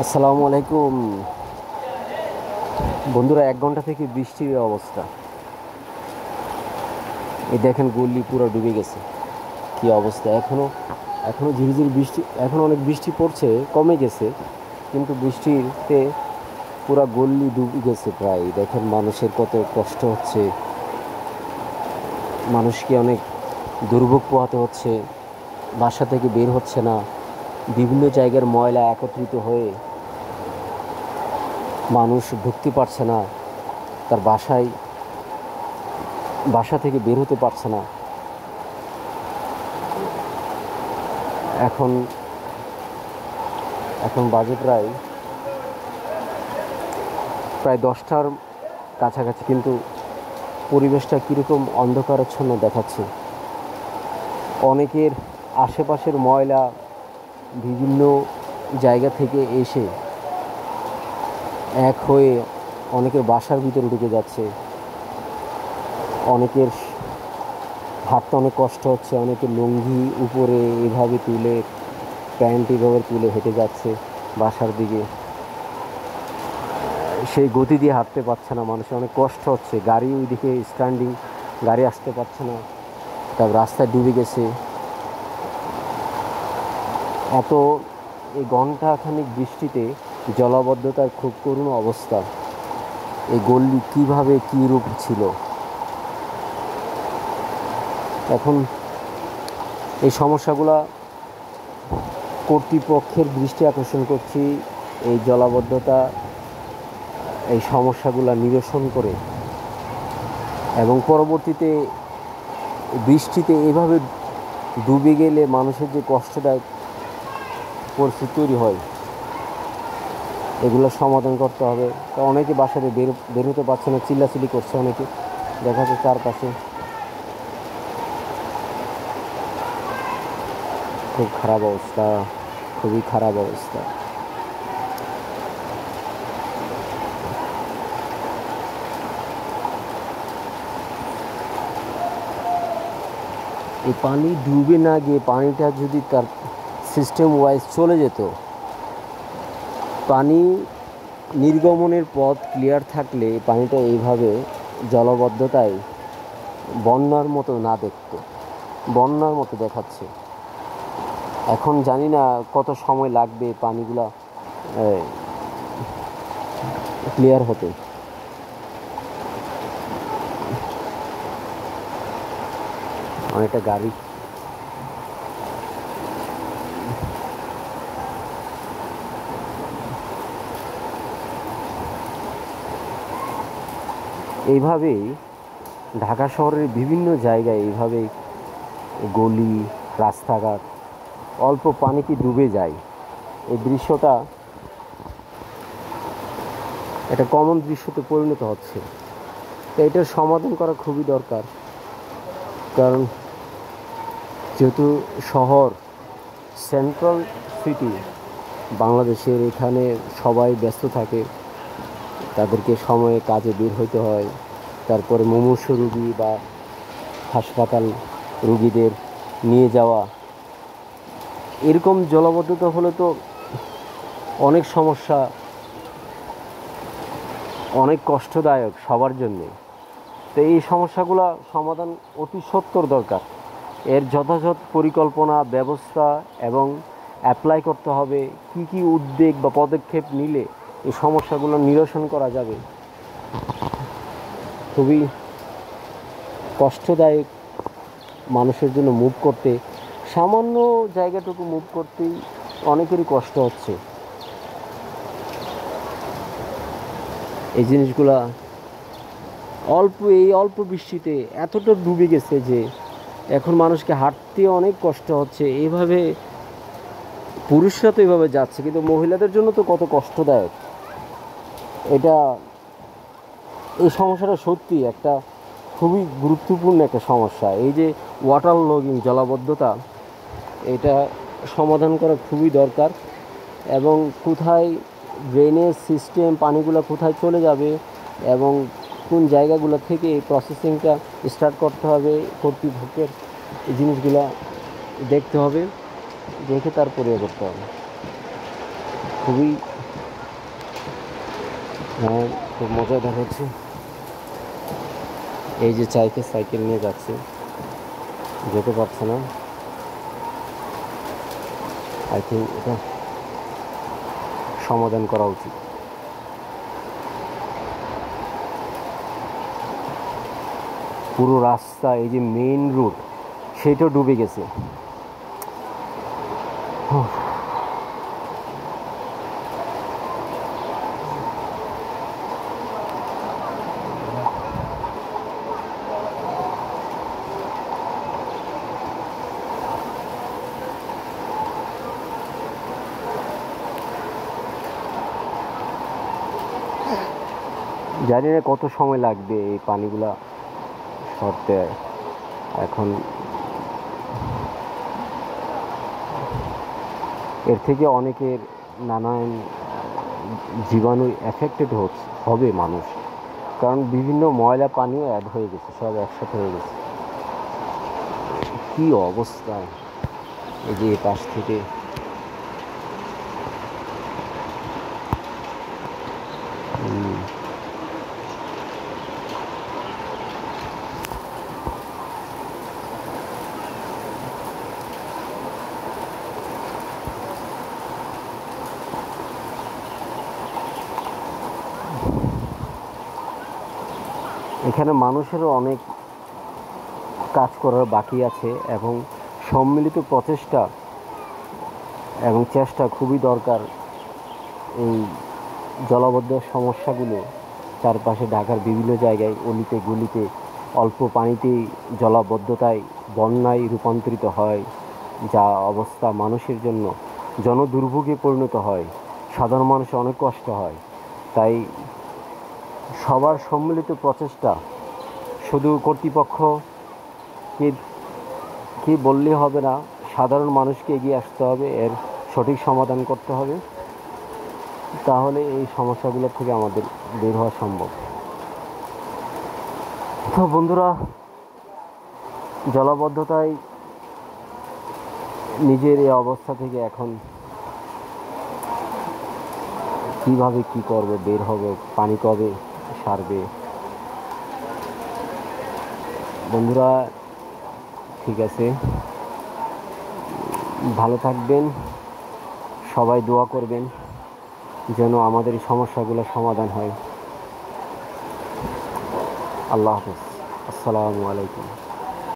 আসসালামু আলাইকুম বন্ধুরা। 1 ঘন্টা থেকে বৃষ্টির অবস্থা। এই দেখেন গলি পুরো ডুবে গেছে। কি অবস্থা! এখনো এখনো ঝিরিঝিরি বৃষ্টি, এখন অনেক বৃষ্টি পড়ছে, কমে গেছে, কিন্তু বৃষ্টিতে পুরা গলি ডুবে গেছে প্রায়। দেখেন মানুষের কত কষ্ট হচ্ছে, মানুষকে অনেক দুর্ভোগ পোহাতে হচ্ছে, বাসা থেকে বের হচ্ছে না। বিভিন্ন জায়গার ময়লা একত্রিত হয়ে মানুষ ঢুকতে পারছে না, তার বাসা থেকে বের হতে পারছে না। এখন এখন বাজে প্রায় প্রায় 10টার কাছাকাছি, কিন্তু পরিবেশটা কীরকম অন্ধকারাচ্ছন্ন দেখাচ্ছে। অনেকের আশেপাশের ময়লা বিভিন্ন জায়গা থেকে এসে এক হয়ে অনেকের বাসার ভিতরে ঢুকে যাচ্ছে। অনেকের হাঁটতে অনেক কষ্ট হচ্ছে, অনেকের লুঙ্গি উপরে এভাবে তুলে, প্যান্ট এভাবে তুলে হেঁটে যাচ্ছে বাসার দিকে। সেই গতি দিয়ে হাঁটতে পারছে না, মানুষের অনেক কষ্ট হচ্ছে। গাড়ি ওইদিকে স্ট্যান্ডিং, গাড়ি আসতে পারছে না, তার রাস্তায় ডুবে গেছে। এত এই ঘণ্টাখানিক বৃষ্টিতে জলাবদ্ধতার খুব করুণ অবস্থা। এই গল্লি কিভাবে কী রূপ ছিল! এখন এই সমস্যাগুলা কর্তৃপক্ষের দৃষ্টি আকর্ষণ করছি, এই জলাবদ্ধতা, এই সমস্যাগুলা নিরসন করে, এবং পরবর্তীতে বৃষ্টিতে এভাবে ডুবে গেলে মানুষের যে কষ্টদায়ক পরিস্থিতি তৈরি হয়, এগুলো সমাধান করতে হবে। তো অনেকে বাসাতে বের হতে পারছে না, চিল্লাচিল্লি করছে, অনেকে দেখা যাচ্ছে চারপাশে। খুব খারাপ অবস্থা, খুবই খারাপ অবস্থা। এই পানি ডুবে না গিয়ে পানিটা যদি তার সিস্টেম ওয়াইজ চলে যেত, পানি নির্গমনের পথ ক্লিয়ার থাকলে পানিটা এইভাবে জলাবদ্ধতায় বন্যার মতো না দেখতো। বন্যার মতো দেখাচ্ছে। এখন জানি না কত সময় লাগবে পানিগুলা ক্লিয়ার হতে। অনেকটা গাড়ি এইভাবেই ঢাকা শহরের বিভিন্ন জায়গায় এইভাবেই গলি, রাস্তাঘাট অল্প পানিতে ডুবে যায়। এই দৃশ্যটা একটা কমন দৃশ্যতে পরিণত হচ্ছে। তো এটার সমাধান করা খুবই দরকার, কারণ যেহেতু শহর সেন্ট্রাল সিটি বাংলাদেশের, এখানে সবাই ব্যস্ত থাকে, তাদেরকে সময়ে কাজে বের হইতে হয়। তারপরে মুমূর্ষু রুগী বা হাসপাতাল রুগীদের নিয়ে যাওয়া, এরকম জলাবদ্ধতা হলে তো অনেক সমস্যা, অনেক কষ্টদায়ক সবার জন্যে। তো এই সমস্যাগুলো সমাধান অতি সত্বর দরকার। এর যথাযথ পরিকল্পনা, ব্যবস্থা এবং অ্যাপ্লাই করতে হবে। কি কি উদ্যোগ বা পদক্ষেপ নিলে এই সমস্যাগুলো নিরসন করা যাবে। খুবই কষ্টদায়ক মানুষের জন্য মুভ করতে, সামান্য জায়গাটুকু মুভ করতেই অনেকেরই কষ্ট হচ্ছে। এই জিনিসগুলা এই অল্প বৃষ্টিতে এতটা ডুবে গেছে যে এখন মানুষকে হাঁটতে অনেক কষ্ট হচ্ছে। এইভাবে পুরুষরা তো এইভাবে যাচ্ছে, কিন্তু মহিলাদের জন্য তো কত কষ্টদায়ক এটা। এই সমস্যাটা সত্যি একটা খুবই গুরুত্বপূর্ণ একটা সমস্যা। এই যে ওয়াটার লগিং, জলাবদ্ধতা, এটা সমাধান করা খুবই দরকার। এবং কোথায় ড্রেনেজ সিস্টেম, পানিগুলো কোথায় চলে যাবে এবং কোন জায়গাগুলো থেকে এই প্রসেসিংটা স্টার্ট করতে হবে, কর্তৃপক্ষের এই জিনিসগুলো দেখতে হবে, দেখে তারপরে করতে হবে। খুবই হ্যাঁ, খুব মজাদার হচ্ছে। এই যে চাইকে সাইকেল নিয়ে যাচ্ছে, যেতে পারছে না। আই থিঙ্ক এটা সমাধান করা উচিত। পুরো রাস্তা, এই যে মেইন রোড, সেটাও ডুবে গেছে। জানি না কত সময় লাগবে এই পানিগুলা সরতে। এখন এর থেকে অনেকের নানান জীবাণু এফেক্টেড হবে মানুষ, কারণ বিভিন্ন ময়লা পানিও অ্যাড হয়ে গেছে, সব একসাথে হয়ে গেছে। কি অবস্থা! এই যে পাশ থেকে এখানে মানুষেরও অনেক কাজ করার বাকি আছে, এবং সম্মিলিত প্রচেষ্টা এবং চেষ্টা খুবই দরকার। এই জলাবদ্ধ সমস্যাগুলো চারপাশে ঢাকার বিভিন্ন জায়গায়, অলিতে গলিতে অল্প পানিতেই জলাবদ্ধতায় বন্যায় রূপান্তরিত হয়, যা অবস্থা মানুষের জন্য জনদুর্ভোগে পরিণত হয়। সাধারণ মানুষের অনেক কষ্ট হয়। তাই সবার সম্মিলিত প্রচেষ্টা, শুধু কর্তৃপক্ষকে কি বললে হবে না, সাধারণ মানুষকে এগিয়ে আসতে হবে, এর সঠিক সমাধান করতে হবে। তাহলে এই সমস্যাগুলো থেকে আমাদের বের হওয়া সম্ভব। তো বন্ধুরা, জলাবদ্ধতায় নিজের এই অবস্থা থেকে এখন কিভাবে কি করবে, বের হবে, পানি কবে সারবে? বন্ধুরা, ঠিক আছে, ভালো থাকবেন, সবাই দোয়া করবেন যেন আমাদের এই সমস্যাগুলো সমাধান হয়। আল্লাহ হাফেজ, আসসালামু আলাইকুম।